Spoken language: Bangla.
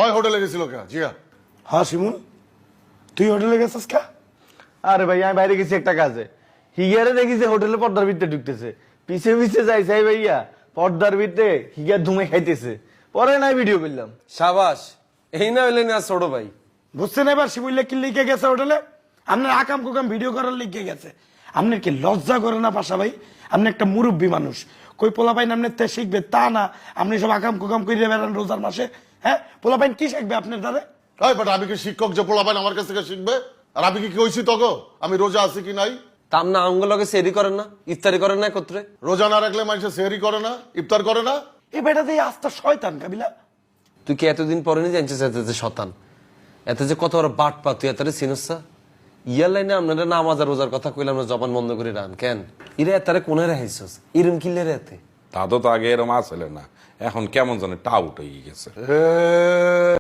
হয় হোটেলে গেছিল কে জিয়া? হ্যাঁ শিমুল, তুই হোটেলে গেছিস কা? আরে ভাই আমি বাইরে গেছি একটা কাজে, হিগারে দেখি যে হোটেলে পর্দার ভিতরে ঢুকতেছে, পিছে পিছে যাই চাই ভাইয়া পর্দার ভিতরে হিগার ধুমে খাইতেছে, পরে নাই ভিডিও করলাম। সাবাস, এই না হইলেন আর ছোট ভাই। বুঝছেন এবার শিমুল্লা কি লিখে গেছে হোটেলে? আপনার আকাম কুকাম ভিডিও করার লিখে গেছে। আপনার কি লজ্জা করে না পাশা ভাই? আপনি একটা মুরব্বী মানুষ, কই পোলাপাইন আপনার তে শিখবে তা না, আপনি সব আকাম কুকাম করে বেড়ান রোজার মাসে। হ্যাঁ, পোলাপাইন কি শিখবে আপনার দ্বারা? তাই বাট আমি কি শিক্ষক যে পোলাপাইন আমার কাছ থেকে শিখবে? আর আমি কি কইছি তোকে আমি রোজা আছি কি নাই? তাম না আঙ্গুলকে সেরি করেন না, ইফতারি করেন না একত্রে? রোজা না রাখলে মানুষ সেহরি করে না, ইফতার করে না? এই বেটা দিয়ে আস্তা শয়তান কাবিলা। তুই কি এতদিন পরে নিয়ে জানছিস এত যে শতান, এত যে কত বড় বাট পা, তুই এত চিনসা? ইয়ার লাইনে আপনারা নামাজ আর রোজার কথা কইলাম না, জবান বন্ধ করে রান কেন? ইরে এতারে কোনে রাখিস ইরম কিল্লে রে এতে? তা তো আগে এরম আসলে না, এখন কেমন জানে টাউট হয়ে গেছে।